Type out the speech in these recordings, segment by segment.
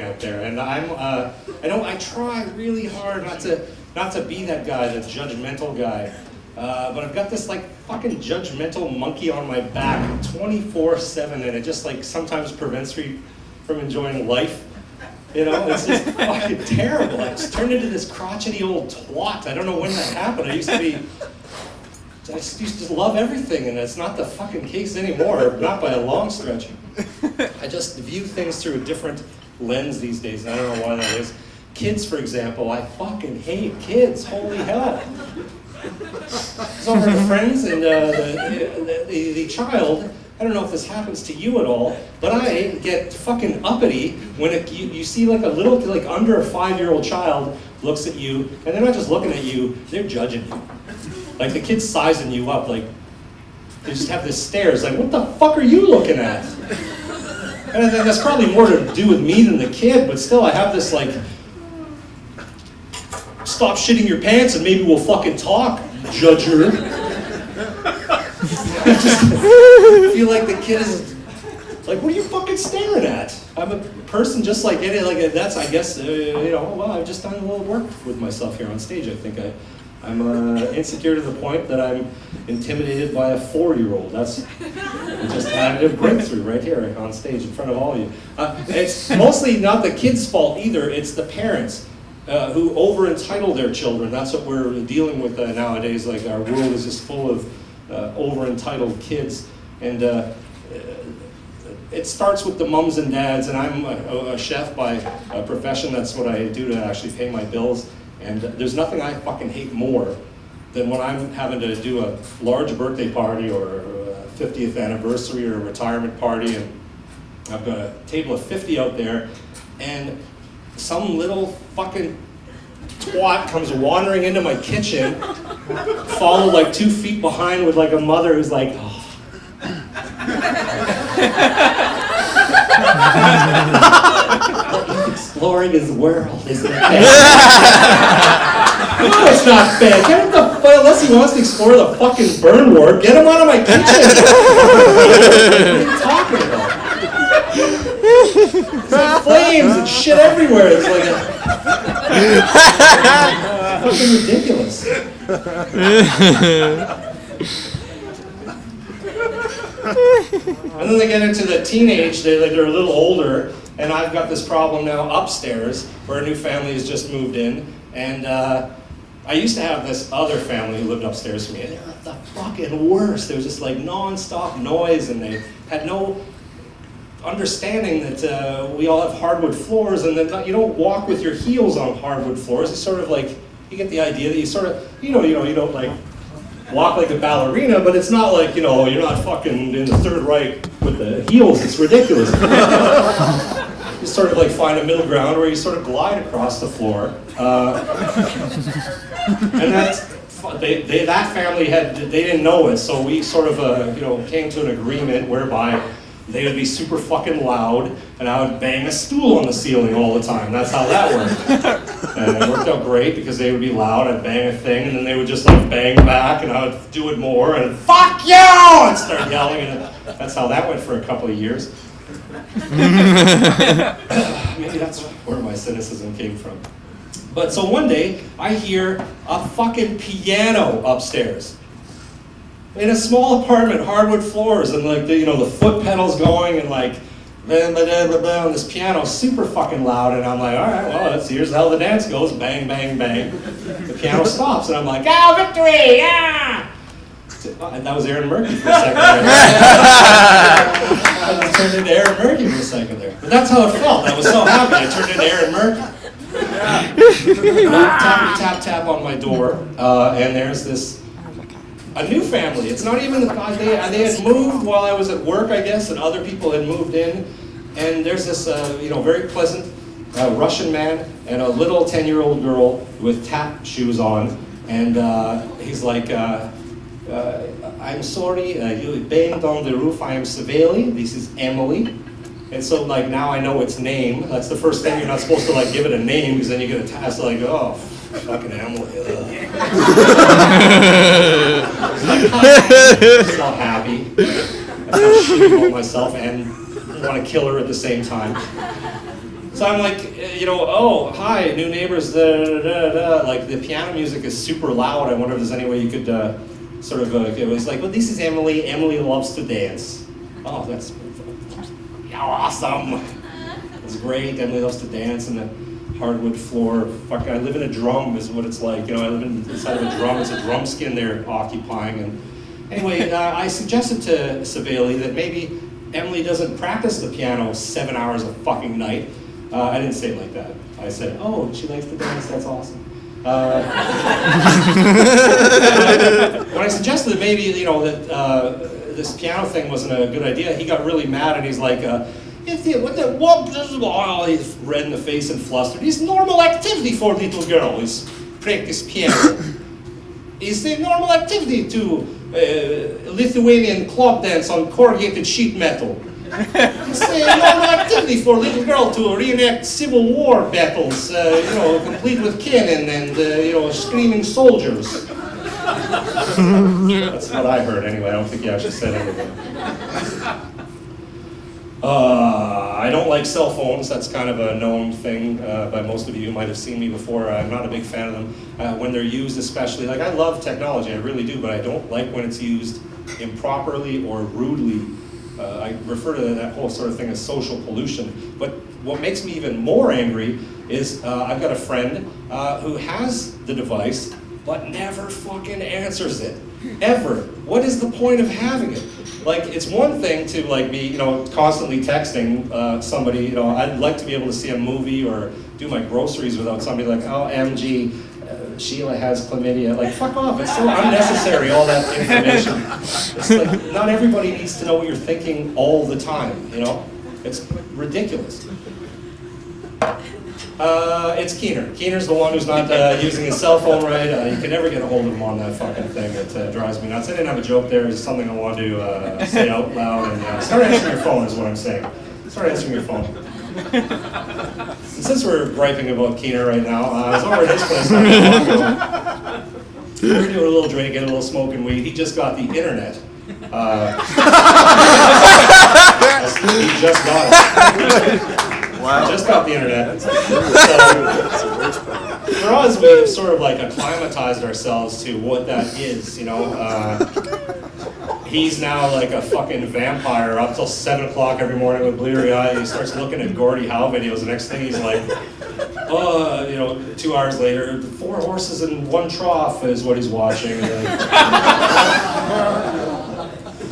out there, and I try really hard not to be that guy, that judgmental guy, but I've got this like fucking judgmental monkey on my back 24/7, and it just like sometimes prevents me from enjoying life. You know, it's just fucking terrible. I just turned into this crotchety old twat. I don't know when that happened. I just used to love everything, and it's not the fucking case anymore, not by a long stretch. I just view things through a different lens these days, and I don't know why that is. Kids, for example, I fucking hate kids, holy hell. I was over to friends, and the child, I don't know if this happens to you at all, but I get fucking uppity when you see like a little, like under a 5-year-old child looks at you, and they're not just looking at you, they're judging you. Like the kid's sizing you up, like they just have this stares, like what the fuck are you looking at? And I think that's probably more to do with me than the kid, but still I have this like, stop shitting your pants and maybe we'll fucking talk, judger. I just feel like the kid is like, what are you fucking staring at? I'm a person just like any, like that's, I guess, well, I've just done a little work with myself here on stage. I think I'm insecure to the point that I'm intimidated by a 4-year-old. I just had a breakthrough right here on stage in front of all of you. It's mostly not the kids' fault either, it's the parents who over-entitle their children. That's what we're dealing with nowadays. Like our world is just full of over-entitled kids. And it starts with the mums and dads, and I'm a chef by profession. That's what I do to actually pay my bills. And there's nothing I fucking hate more than when I'm having to do a large birthday party or a 50th anniversary or a retirement party, and I've got a table of 50 out there, and some little fucking twat comes wandering into my kitchen, followed like 2 feet behind with like a mother who's like, oh. Exploring his world, isn't it? No, it's not bad. Get him unless he wants to explore the fucking burn ward, get him out of my kitchen. What are you talking about? There's like flames and shit everywhere. It's like fucking ridiculous. And then they get into the teenage, they're a little older, and I've got this problem now upstairs where a new family has just moved in, and I used to have this other family who lived upstairs from me, and they were the fucking worst. There was just like non-stop noise, and they had no understanding that we all have hardwood floors, and that you don't walk with your heels on hardwood floors. It's sort of like, you get the idea that you sort of, you don't like walk like a ballerina, but it's not like, you're not fucking in the Third Reich with the heels. It's ridiculous. You sort of like find a middle ground where you sort of glide across the floor. And that family they didn't know it, so we sort of, came to an agreement whereby they would be super fucking loud, and I would bang a stool on the ceiling all the time. That's how that worked. And it worked out great because they would be loud, I'd bang a thing, and then they would just like bang back, and I would do it more, and fuck you! I'd start yelling, and that's how that went for a couple of years. Maybe that's where my cynicism came from. But so one day, I hear a fucking piano upstairs. In a small apartment, hardwood floors, and like the foot pedals going, and like blah, blah, blah, blah, and this piano's super fucking loud, and I'm like, all right, well, here's how the dance goes, bang, bang, bang. The piano stops, and I'm like, victory, yeah! And that was Aaron Murky for a second there. I just turned into Aaron Murky for a second there. But that's how it felt. I was so happy. I turned into Aaron Murky. Tap, tap, tap on my door, and there's a new family. It's not even they had moved while I was at work, I guess, and other people had moved in. And there's this, very pleasant Russian man and a little 10-year-old girl with tap shoes on. And he's like, I'm sorry, you banged on the roof. I am Saveli. This is Emily. And so, like, now I know its name. That's the first thing. You're not supposed to, like, give it a name, because then you get a task like, oh, fucking Emily. I'm not happy. I feel shitty about myself and want to kill her at the same time. So I'm like, oh, hi, new neighbors, like the piano music is super loud. I wonder if there's any way you could it was like, well, this is Emily. Emily loves to dance. Oh, that's awesome. It's great. Emily loves to dance in the hardwood floor. Fuck, I live in a drum is what it's like. I live inside of a drum. It's a drum skin they're occupying. And anyway, I suggested to Savali that maybe Emily doesn't practice the piano 7 hours a fucking night. I didn't say it like that. I said, oh, she likes to dance, that's awesome. When I suggested that maybe, that this piano thing wasn't a good idea, he got really mad and he's like, he's red in the face and flustered. It's normal activity for little girls, practice piano. It's a normal activity to Lithuanian club dance on corrugated sheet metal. It's a normal activity for a little girl to reenact Civil War battles, complete with cannon and, screaming soldiers. That's what I heard anyway. I don't think he actually said anything. I don't like cell phones. That's kind of a known thing by most of you who might have seen me before. I'm not a big fan of them. When they're used especially, like I love technology, I really do, but I don't like when it's used improperly or rudely. I refer to that whole sort of thing as social pollution. But what makes me even more angry is I've got a friend who has the device but never fucking answers it. Ever. What is the point of having it? Like, it's one thing to like be, constantly texting somebody, I'd like to be able to see a movie or do my groceries without somebody like, oh, MG, Sheila has chlamydia. Like, fuck off, it's so unnecessary, all that information. It's like, not everybody needs to know what you're thinking all the time, It's ridiculous. It's Keener. Keener's the one who's not using his cell phone right. You can never get a hold of him on that fucking thing. It drives me nuts. I didn't have a joke there. It's something I want to say out loud. And start answering your phone is what I'm saying. Start answering your phone. And since we're griping about Keener right now, I was over at his place not too long ago. We were doing a little drinking, a little smoking weed. He just got the internet. He just got it. Wow. Just got the internet. So, for us, we've sort of like acclimatized ourselves to what that is, He's now like a fucking vampire up till 7 o'clock every morning with bleary eyes. He starts looking at Gordie Howe videos. The next thing he's like, 2 hours later, 4 horses in one trough is what he's watching.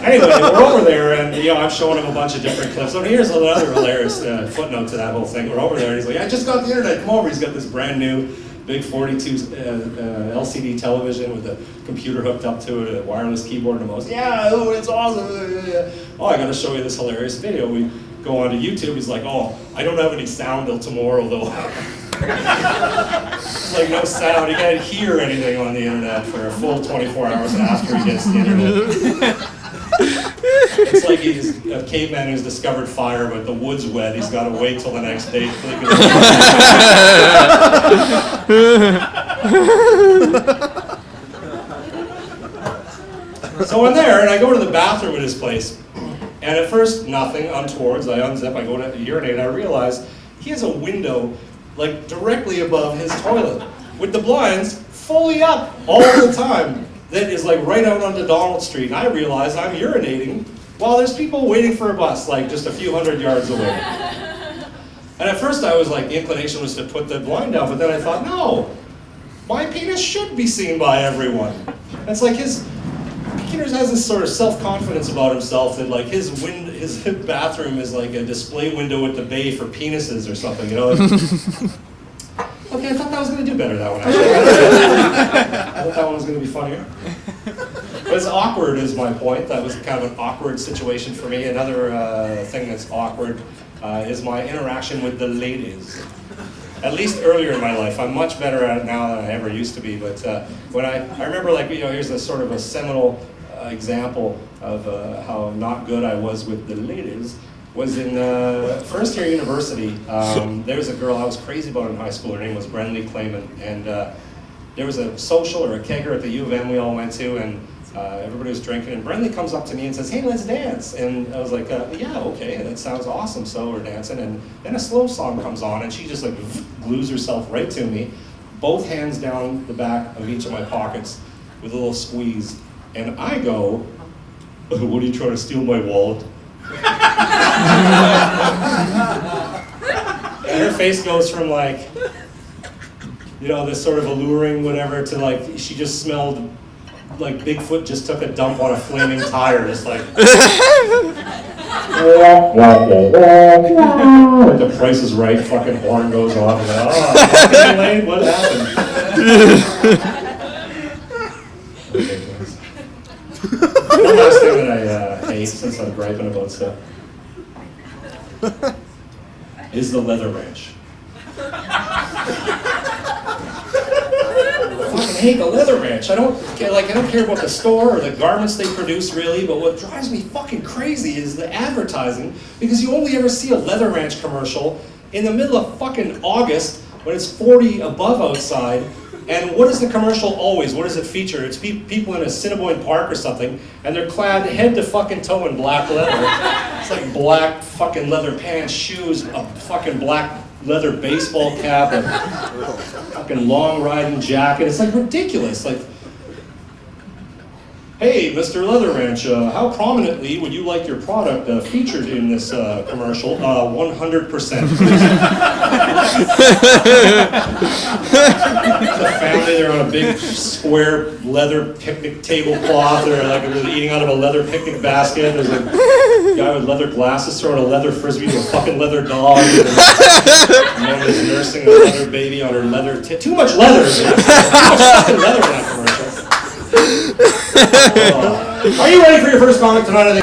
Anyway, we're over there, and I'm showing him a bunch of different clips. So here's another hilarious footnote to that whole thing. We're over there, and he's like, I just got the internet, come over. He's got this brand new, big 42 LCD television with a computer hooked up to it, a wireless keyboard and a mouse. Yeah, oh, it's awesome. Oh, I gotta show you this hilarious video. We go onto YouTube, he's like, oh, I don't have any sound till tomorrow, though. It's like no sound, you can't hear anything on the internet for a full 24 hours after he gets the internet. It's like he's a caveman who's discovered fire, but the wood's wet. He's got to wait till the next day. So I'm there, and I go to the bathroom at his place. And at first, nothing untowards. I unzip, I go to urinate, and I realize he has a window, like, directly above his toilet, with the blinds fully up all the time. That is like right out onto Donald Street, and I realize I'm urinating while there's people waiting for a bus, like just a few hundred yards away. And at first I was like, the inclination was to put the blind down, but then I thought, no, my penis should be seen by everyone. And it's like Keener has this sort of self-confidence about himself that like his bathroom is like a display window at the bay for penises or something, Okay, I thought that was going to do better, that one, actually. I thought that one was going to be funnier. But it's awkward is my point. That was kind of an awkward situation for me. Another thing that's awkward is my interaction with the ladies. At least earlier in my life. I'm much better at it now than I ever used to be. But when I remember, like, here's a sort of a seminal example of how not good I was with the ladies. Was in first year university. There was a girl I was crazy about in high school. Her name was Brenly Clayman, and there was a social or a kegger at the U of M we all went to, and everybody was drinking, and Brentley comes up to me and says, "Hey, let's dance." And I was like, "Yeah, okay, that sounds awesome." So we're dancing, and then a slow song comes on, and she just like glues herself right to me, both hands down the back of each of my pockets with a little squeeze, and I go, "What are you trying to steal my wallet?" And her face goes from like, you know, this sort of alluring whatever to like she just smelled like Bigfoot just took a dump on a flaming tire, just like. Like the Price is Right fucking horn goes off. And like, oh, Elaine, what happened? Ridiculous. One last thing that I hate, since I'm griping about stuff, is the leather ranch. I fucking hate the leather ranch. I don't care about the store or the garments they produce really, but what drives me fucking crazy is the advertising, because you only ever see a leather ranch commercial in the middle of fucking August when it's 40 above outside. And what is the commercial always? What does it feature? It's people in a Assiniboine Park or something, and they're clad head to fucking toe in black leather. It's like black fucking leather pants, shoes, a fucking black leather baseball cap, a fucking long riding jacket. It's like ridiculous. Like, hey, Mr. Leather Ranch, how prominently would you like your product featured in this commercial? 100%. The family, they're on a big square leather picnic tablecloth. They're like eating out of a leather picnic basket. There's a guy with leather glasses throwing a leather frisbee to a fucking leather dog. And one is nursing a leather baby on her leather too much leather. Too much fucking leather in that commercial. Are you ready for your first comic tonight?